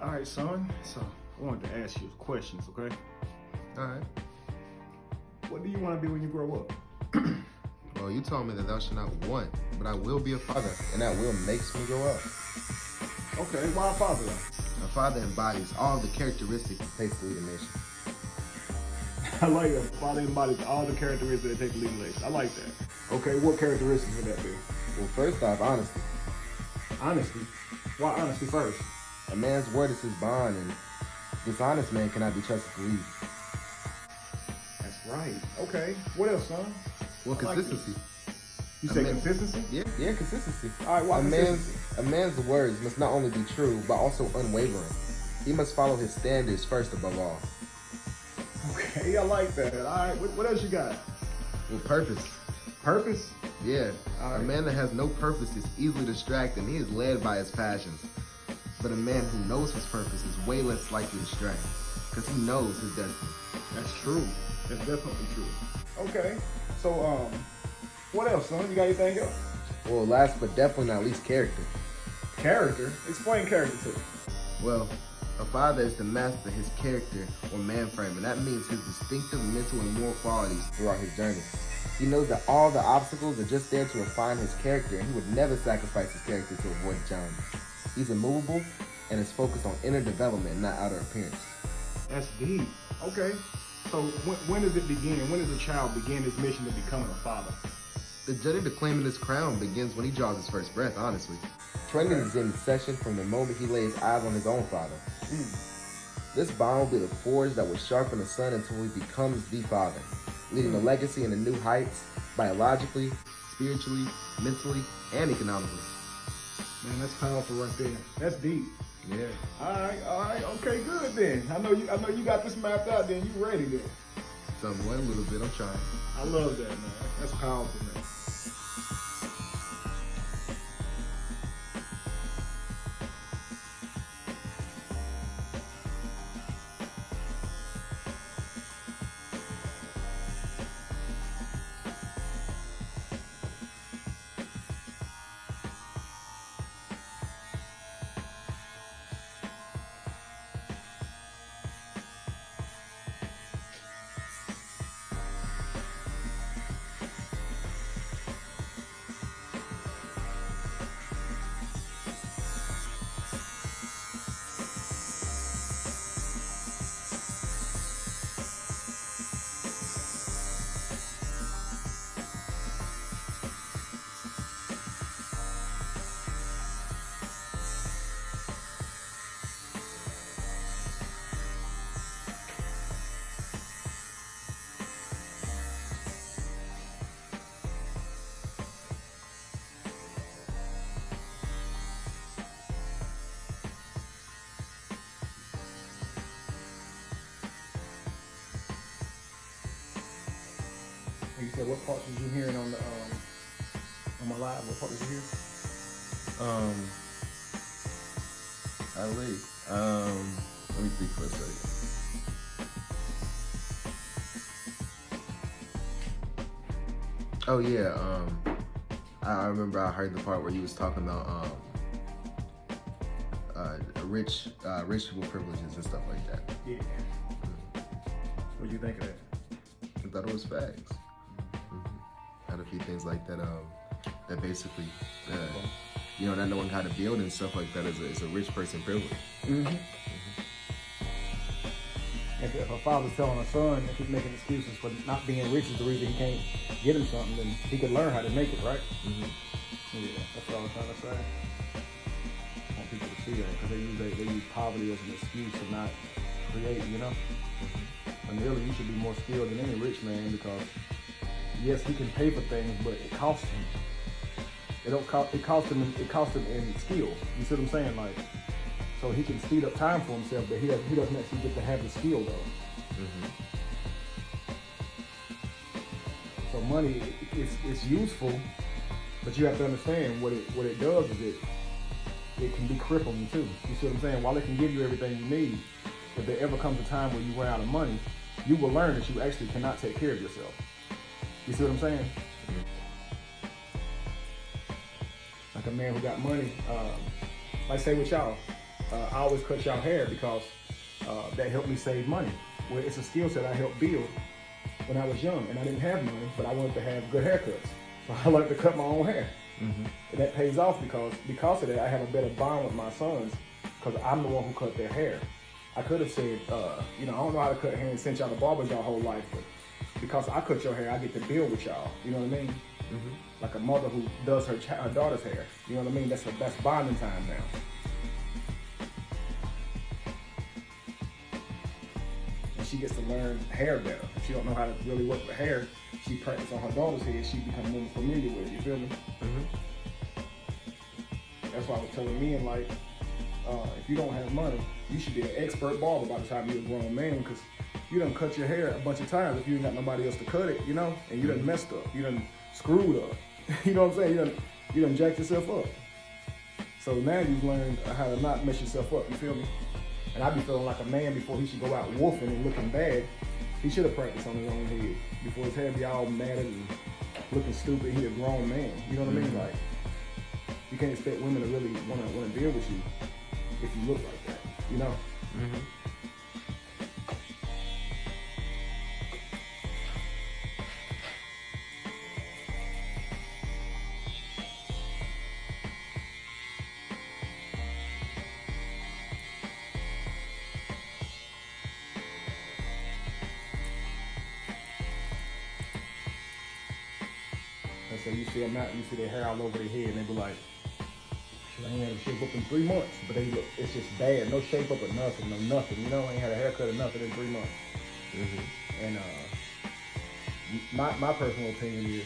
All right, son. So I wanted to ask you questions, okay? All right. What do you want to be when you grow up? Well, you told me that thou shalt not want, but I will be a father, and that will makes me grow up. Okay, why a father? A father embodies all the characteristics it takes to lead a nation. I like that. Father embodies all the characteristics that take to lead a nation. I like that. Okay, what characteristics would that be? Well, first off, honesty. Honesty. Why honesty first? A man's word is his bond, and dishonest man cannot be trusted to lead. That's right. Okay. What else, son? Well, I like consistency. You say consistency? Yeah, consistency. All right, why consistency? A man's words must not only be true, but also unwavering. He must follow his standards first above all. Okay, I like that. All right, what else you got? Well, purpose. Purpose? Yeah, all right. A man that has no purpose is easily distracted, and he is led by his passions. But a man who knows his purpose is way less likely to stray, because he knows his destiny. That's true. That's definitely true. Okay, so what else, son? You got anything else? Well, last but definitely not least, character. Character? Explain character to me. Well, a father is the master of his character or man frame, and that means his distinctive mental and moral qualities throughout his journey. He knows that all the obstacles are just there to refine his character, and he would never sacrifice his character to avoid the challenge. He's immovable and is focused on inner development, not outer appearance. That's deep. Okay. So when does it begin? When does a child begin his mission to becoming a father? The journey to claiming his crown begins when he draws his first breath, honestly. Training is in session from the moment he lays eyes on his own father. This bond will be the forge that will sharpen the son until he becomes the father, leading a legacy into new heights, biologically, spiritually, mentally, and economically. Man, that's powerful right there. That's deep. Yeah. All right, okay, good then. I know you got this mapped out then. You ready then. Somewhat, a little bit, I'm trying. I love that, man. That's powerful, man. You said what part did you hearing on the on my live? What part did you hear? Let me think for a second. Oh yeah, I remember I heard the part where you was talking about rich people privileges and stuff like that. Yeah. What do you think of that? I thought it was facts. Had a few things like that. That basically, that knowing how to build and stuff like that is a rich person privilege. If a father's telling a son if he's making excuses for not being rich is the reason he can't get him something, then he could learn how to make it, right? Yeah, that's what I was trying to say. I want people to see that because they use poverty as an excuse to not create, And really, you should be more skilled than any rich man because yes, he can pay for things, but it costs him. It costs him in skills. You see what I'm saying? Like, so he can speed up time for himself, but he doesn't actually get to have the skill though. So money, it's useful, but you have to understand what it does is it can be crippling too. You see what I'm saying? While it can give you everything you need, if there ever comes a time where you run out of money, you will learn that you actually cannot take care of yourself. You see what I'm saying? Like a man who got money, like say with y'all, I always cut y'all hair because that helped me save money. Well, it's a skill set I helped build when I was young, and I didn't have money, but I wanted to have good haircuts. So I learned to cut my own hair. And that pays off because of that, I have a better bond with my sons because I'm the one who cut their hair. I could have said, I don't know how to cut hair and sent y'all to barbers y'all whole life, but because I cut your hair, I get to build with y'all. You know what I mean? Like a mother who does her daughter's hair. You know what I mean? That's bonding time now. And she gets to learn hair better. If she don't know how to really work with hair, she practice on her daughter's hair, she become more familiar with it. You feel me? That's why I was telling men, like, if you don't have money, you should be an expert barber by the time you're a grown man, because you done cut your hair a bunch of times if you ain't got nobody else to cut it, you know? And you done messed up. You done screwed up. You know what I'm saying? You done jacked yourself up. So now you've learned how to not mess yourself up, you feel me? And I be feeling like a man before he should go out wolfing and looking bad. He should have practiced on his own head before his hair be all matted and looking stupid. He a grown man. You know what I mean? Like, you can't expect women to really want to deal with you if you look like that. You know? And so you see them out, you see their hair all over their head, and they be like, I ain't had a shape up in 3 months, but they look, it's just bad. No shape up or nothing, no nothing. You know, I ain't had a haircut or nothing in 3 months. And my personal opinion is,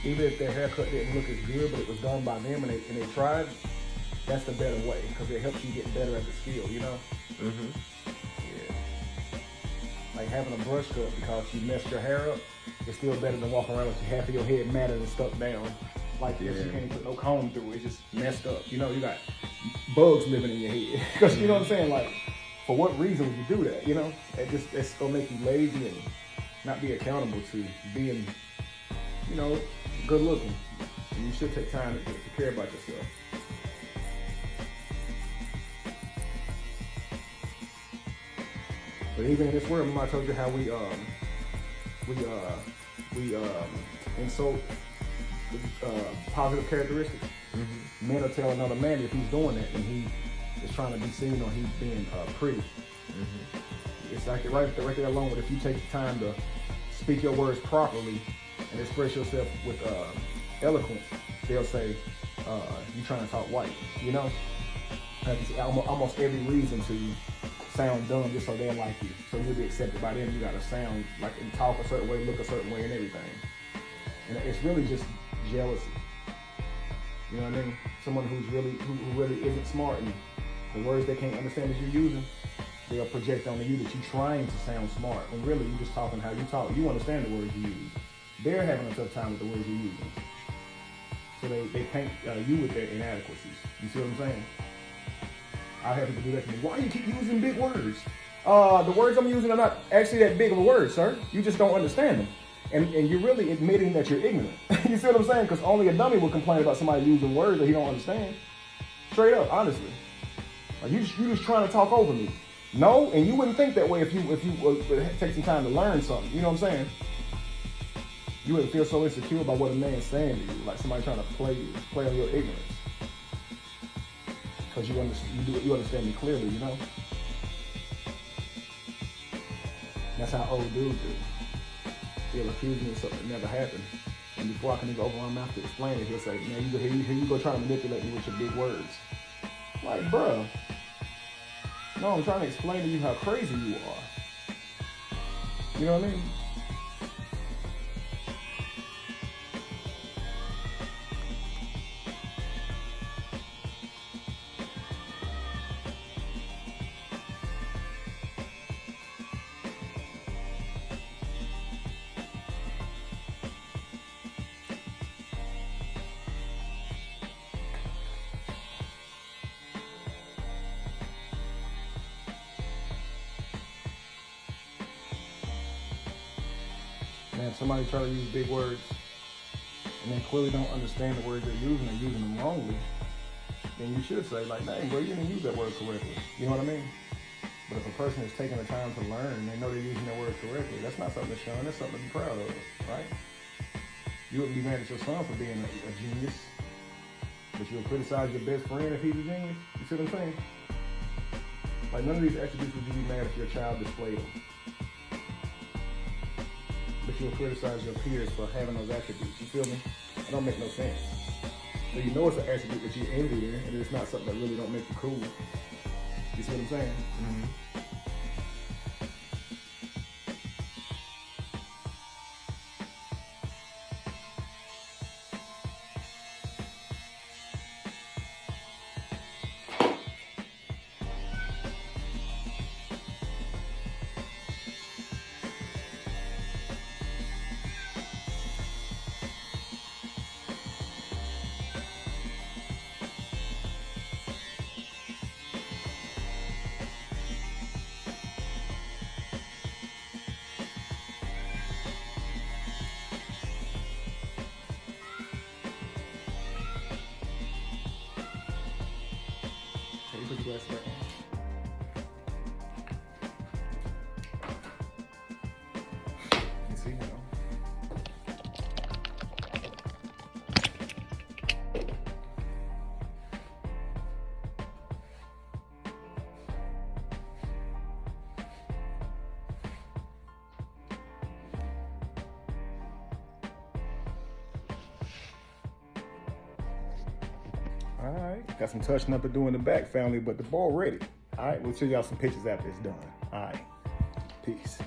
even if their haircut didn't look as good, but it was done by them and they tried, that's the better way because it helps you get better at the skill. You know. Yeah. Like having a brush cut because you messed your hair up, it's still better than walking around with half of your head matted and stuck down. Like this, you can't put no comb through it. It's just messed up. You know, you got bugs living in your head. Because you know what I'm saying? Like, for what reason would you do that? You know, it's gonna make you lazy and not be accountable to being, you know, good looking. And you should take time to care about yourself. But even in this world, remember I told you how we insult positive characteristics. Men will tell another man if he's doing that and he is trying to be seen or he's being pretty. It's like right there alone with if you take the time to speak your words properly and express yourself with eloquence, they'll say you trying to talk white. You know, almost every reason to sound dumb just so they'll like you, so you'll be accepted by them. You gotta sound like and talk a certain way, look a certain way, and everything. And it's really just jealousy. You know what I mean? Someone who really isn't smart and the words they can't understand that you're using, they'll project onto you that you're trying to sound smart when really you're just talking how you talk. You understand the words you use. They're having a tough time with the words you're using. So they paint you with their inadequacies. You see what I'm saying? I have people do that to me. Why do you keep using big words? The words I'm using are not actually that big of a word, sir. You just don't understand them. And you're really admitting that you're ignorant. You see what I'm saying? Because only a dummy would complain about somebody using words that he don't understand. Straight up, honestly. Like you just trying to talk over me. No, and you wouldn't think that way if you take some time to learn something. You know what I'm saying? You wouldn't feel so insecure about what a man's saying to you, like somebody trying to play on your ignorance. Because you understand me clearly, you know? That's how old dudes do. He'll accuse me of something that never happened. And before I can even open my mouth to explain it, he'll say, man, here you go trying to manipulate me with your big words. Like, bruh. No, I'm trying to explain to you how crazy you are. You know what I mean? Man, somebody try to use big words and they clearly don't understand the words they're using them wrongly, then you should say, like, dang, bro, you didn't use that word correctly. You know what I mean? But if a person is taking the time to learn and they know they're using their words correctly, that's not something to shun, that's something to be proud of, right? You wouldn't be mad at your son for being a genius, but you'll criticize your best friend if he's a genius. You see what I'm saying? Like, none of these attributes would you be mad if your child displayed them. But you'll criticize your peers for having those attributes. You feel me? It don't make no sense. So you know it's an attribute that you envy in, and it's not something that really don't make you cool. You see what I'm saying? Mm-hmm. You see, all right, got some touching up to do in the back, family, but the ball ready. All right, we'll show y'all some pictures after it's done. All right, peace.